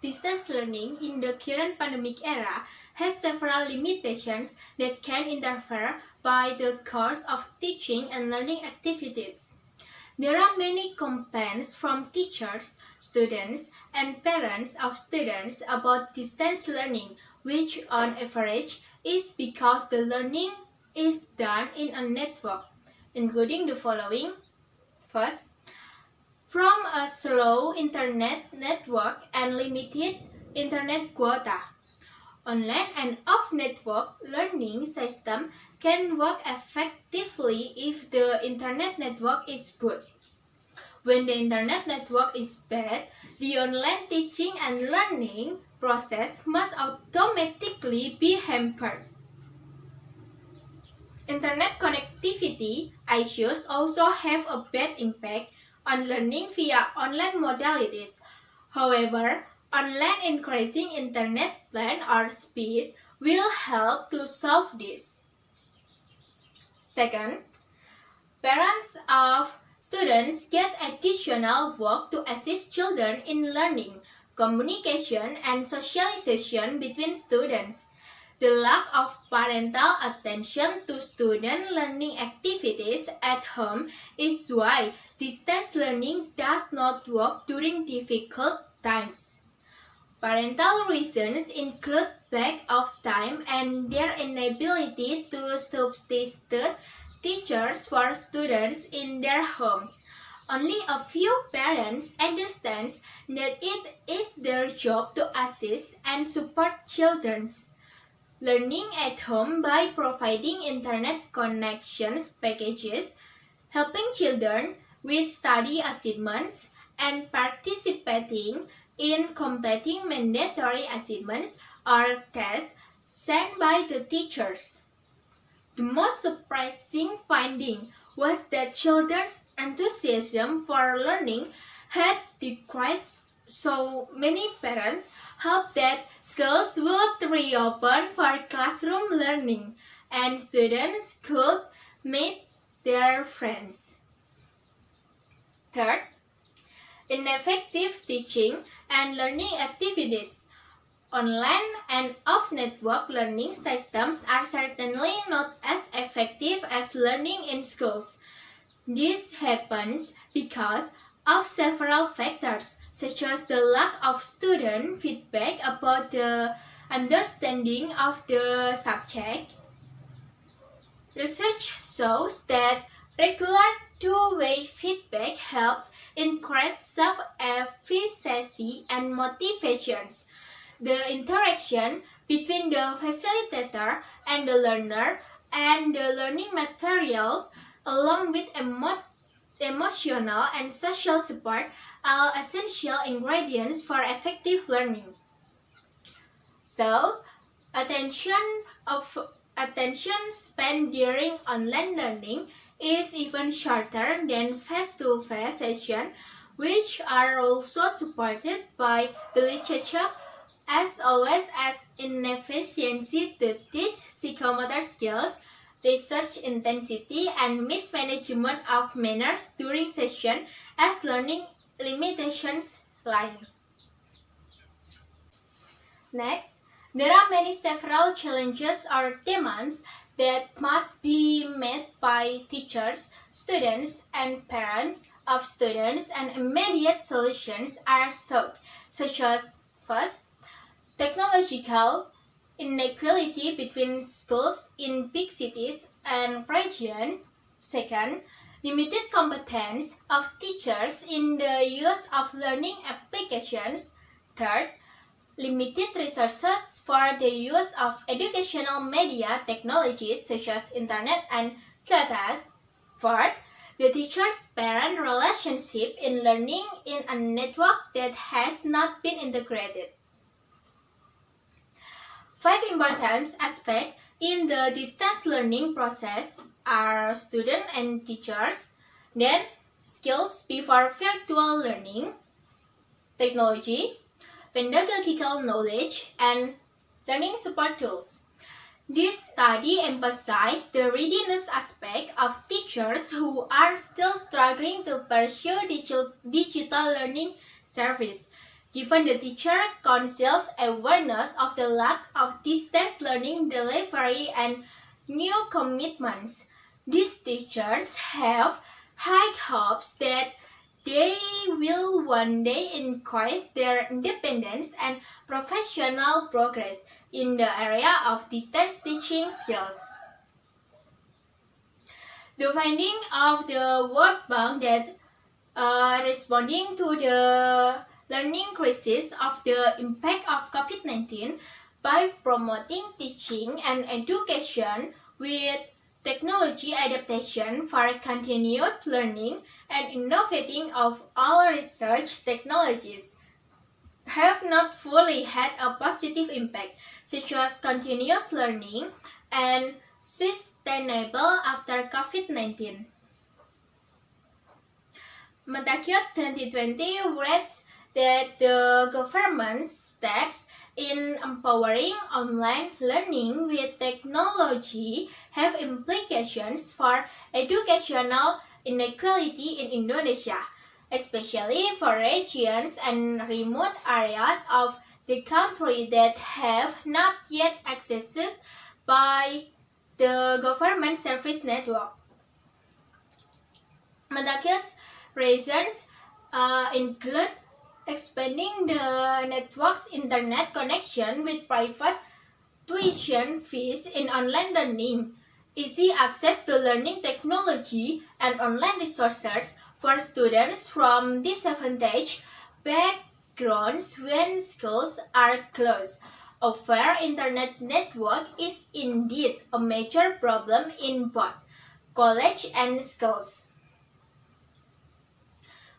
Distance learning in the current pandemic era has several limitations that can interfere by the course of teaching and learning activities. There are many complaints from teachers, students, and parents of students about distance learning, which on average is because the learning is done in a network, including the following. First, from a slow internet network and limited internet quota. Online and off-network learning system can work effectively if the internet network is good. When the internet network is bad, the online teaching and learning process must automatically be hampered. Internet connectivity issues also have a bad impact on learning via online modalities. However, online increasing internet plan or speed will help to solve this. Second, parents of students get additional work to assist children in learning, communication, and socialization between students. The lack of parental attention to student learning activities at home is why distance learning does not work during difficult times. Parental reasons include lack of time and their inability to substitute teachers for students in their homes. Only a few parents understand that it is their job to assist and support children. Learning at home by providing internet connections packages, helping children with study assignments, and participating in completing mandatory assignments or tests sent by the teachers. The most surprising finding was that children's enthusiasm for learning had decreased, so many parents hope that schools would reopen for classroom learning and students could meet their friends. Third, ineffective teaching and learning activities. Online and off-network learning systems are certainly not as effective as learning in schools. This happens because of several factors, such as the lack of student feedback about the understanding of the subject. Research shows that regular two-way feedback helps increase self-efficacy and motivations. The interaction between the facilitator and the learner and the learning materials, along with emotional and social support, are essential ingredients for effective learning. So, attention spent during online learning is even shorter than face-to-face sessions, which are also supported by the literature as always as inefficiency to teach psychomotor skills, research intensity, and mismanagement of manners during session as learning limitations line. Next, there are many several challenges or demands that must be met by teachers, students, and parents of students, and immediate solutions are sought, such as first, technological inequality between schools in big cities and regions. Second, limited competence of teachers in the use of learning applications. Third, limited resources for the use of educational media technologies such as internet and quotas. Fourth, the teacher's-parent relationship in learning in a network that has not been integrated. Five important aspects in the distance learning process are student and teachers, then skills before virtual learning, technology, pedagogical knowledge, and learning support tools. This study emphasized the readiness aspect of teachers who are still struggling to pursue digital learning service. Given the Teacher Council's awareness of the lack of distance learning delivery and new commitments, these teachers have high hopes that they will one day increase their independence and professional progress in the area of distance teaching skills. The finding of the World Bank that responding to the learning crisis of the impact of COVID-19 by promoting teaching and education with technology adaptation for continuous learning and innovating of all research technologies have not fully had a positive impact, such as continuous learning and sustainable after COVID-19. Metacut 2020 writes that the government's steps in empowering online learning with technology have implications for educational inequality in Indonesia, especially for regions and remote areas of the country that have not yet accessed by the government service network. Metacut's reasons include expanding the network's internet connection with private tuition fees in online learning, easy access to learning technology and online resources for students from disadvantaged backgrounds when schools are closed. A fair internet network is indeed a major problem in both college and schools.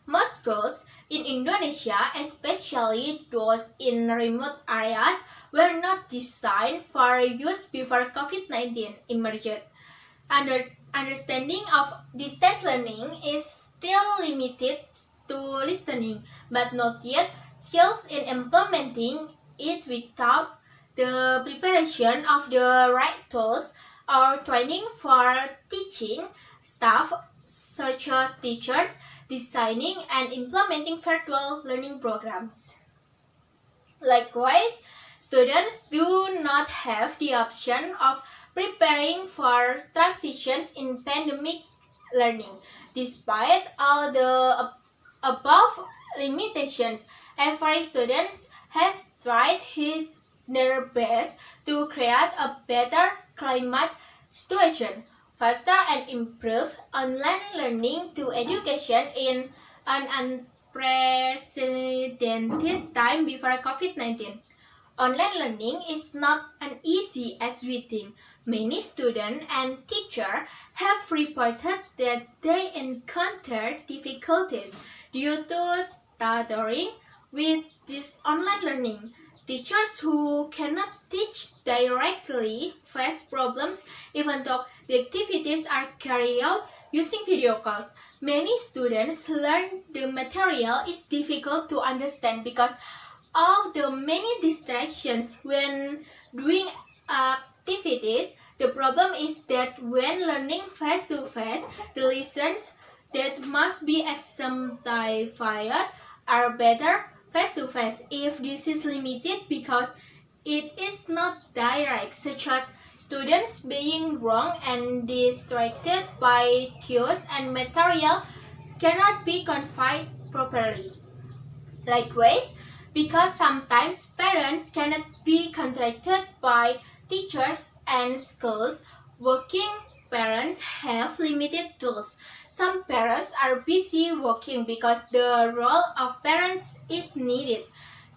Most schools in Indonesia, especially those in remote areas, were not designed for use before COVID-19 emerged. Understanding of distance learning is still limited to listening, but not yet skills in implementing it without the preparation of the right tools or training for teaching staff such as teachers, designing and implementing virtual learning programs. Likewise, students do not have the option of preparing for transitions in pandemic learning. Despite all the above limitations, every student has tried their best to create a better climate situation, faster and improve online learning to education in an unprecedented time before COVID-19. Online learning is not as easy as we think. Many students and teachers have reported that they encounter difficulties due to stuttering with this online learning. Teachers who cannot teach directly face problems even though the activities are carried out using video calls. Many students learn the material is difficult to understand because of the many distractions when doing activities. The problem is that when learning face-to-face, the lessons that must be exemplified are better face-to-face. If this is limited because it is not direct, such as students being wrong and distracted by cues and material cannot be conveyed properly. Likewise, because sometimes parents cannot be contacted by teachers and schools, working parents have limited tools. Some parents are busy working because the role of parents is needed.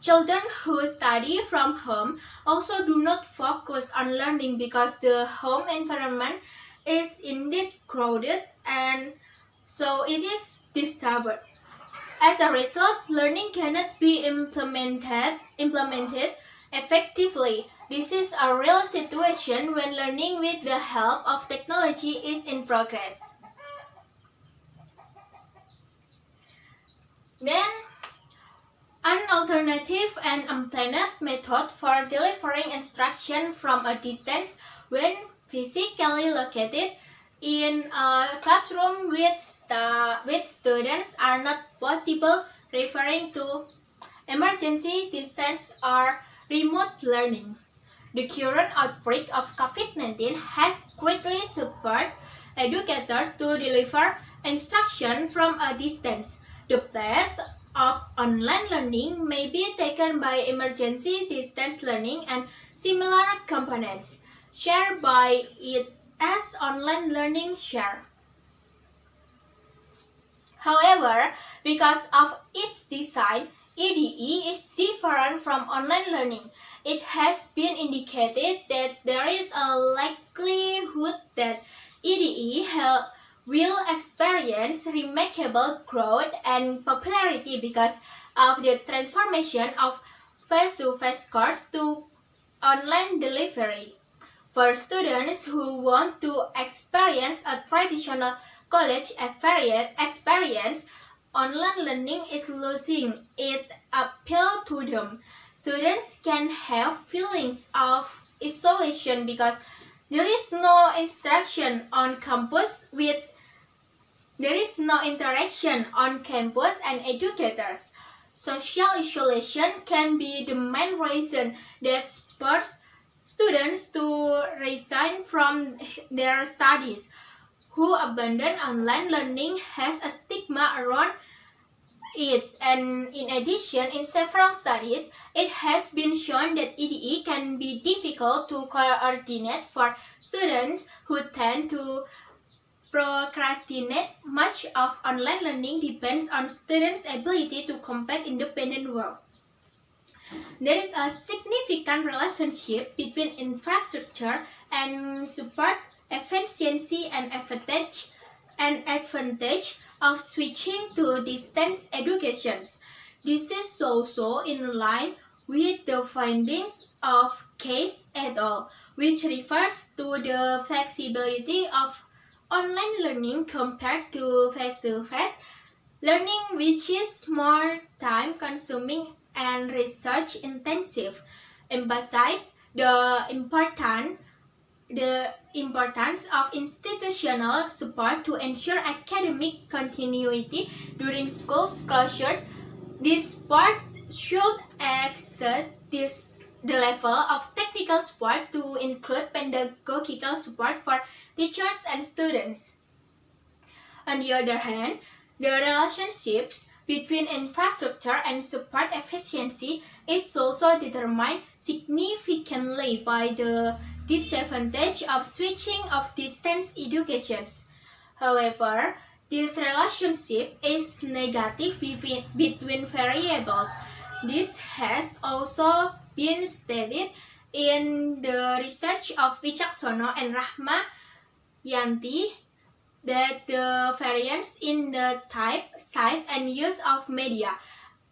Children who study from home also do not focus on learning because the home environment is indeed crowded and so it is disturbed. As a result, learning cannot be implemented effectively. This is a real situation when learning with the help of technology is in progress. Then, an alternative and unplanned method for delivering instruction from a distance when physically located in a classroom with students are not possible, referring to emergency distance or remote learning. The current outbreak of COVID-19 has greatly spurred educators to deliver instruction from a distance. The place of online learning may be taken by emergency distance learning and similar components shared by it as online learning share. However, because of its design, EDE is different from online learning. It has been indicated that there is a likelihood that EDE will experience remarkable growth and popularity because of the transformation of face-to-face course to online delivery. For students who want to experience a traditional college experience, online learning is losing its appeal to them. Students can have feelings of isolation because there is no instruction on campus there is no interaction on campus and educators. Social isolation can be the main reason that spurs students to resign from their studies. Who abandon online learning has a stigma around it, and in addition, in several studies, it has been shown that EDE can be difficult to coordinate for students who tend to procrastinate. Much of online learning depends on students' ability to complete independent work. There is a significant relationship between infrastructure and support, efficiency and advantage of switching to distance education. This is also in line with the findings of Case et al., which refers to the flexibility of online learning compared to face-to-face learning, which is more time-consuming and research-intensive, emphasize the importance of institutional support to ensure academic continuity during school closures. This support should exceed the level of technical support to include pedagogical support for teachers and students. On the other hand, the relationships between infrastructure and support efficiency is also determined significantly by the disadvantage of switching of distance education. However, this relationship is negative between variables. This has also been stated in the research of Wicaksono and Rahmayanti that the variance in the type, size, and use of media,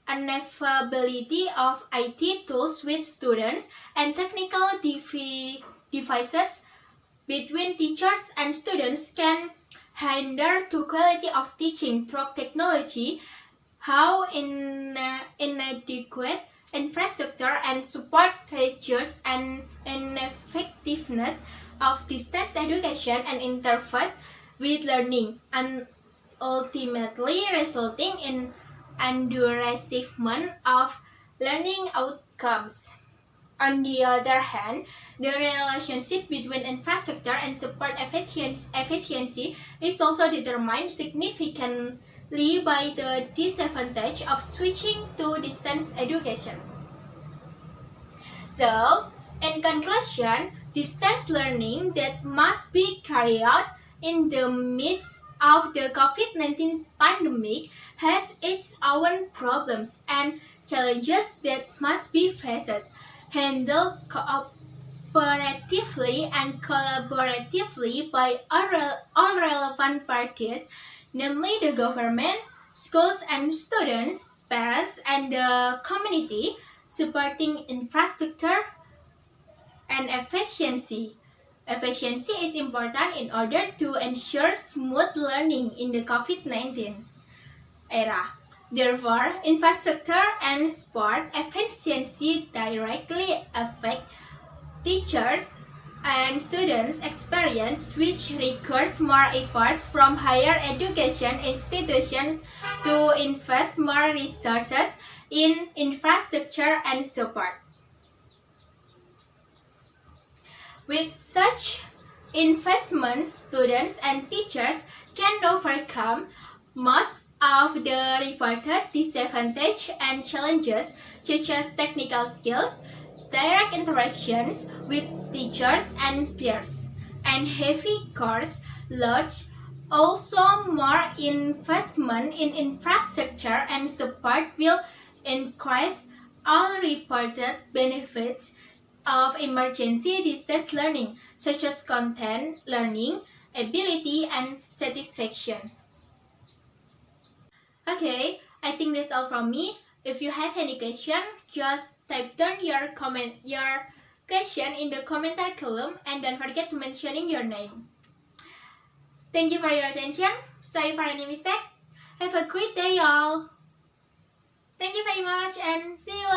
unavailability of IT tools with students, and technical devices between teachers and students can hinder the quality of teaching through technology. How inadequate infrastructure and support reduce and ineffectiveness of distance education and interface with learning, and ultimately resulting in underachievement of learning outcomes. On the other hand, the relationship between infrastructure and support efficiency is also determined significantly by the disadvantage of switching to distance education. So, in conclusion, distance learning that must be carried out in the midst of the COVID-19 pandemic has its own problems and challenges that must be faced, handled cooperatively and collaboratively by all relevant parties, namely the government, schools and students, parents, and the community, supporting infrastructure and efficiency. Efficiency is important in order to ensure smooth learning in the COVID-19 era. Therefore, infrastructure and support efficiency directly affect teachers, and students experience, which requires more efforts from higher education institutions to invest more resources in infrastructure and support. With such investments, students and teachers can overcome most of the reported disadvantages and challenges, such as technical skills, direct interactions with teachers and peers, and heavy course loads. Also, more investment in infrastructure and support will increase all reported benefits of emergency distance learning, such as content learning, ability, and satisfaction. Okay, I think that's all from me. If you have any question, just type down your question in the commentary column and don't forget to mentioning your name. Thank you for your attention. Sorry for any mistake. Have a great day, y'all. Thank you very much and see you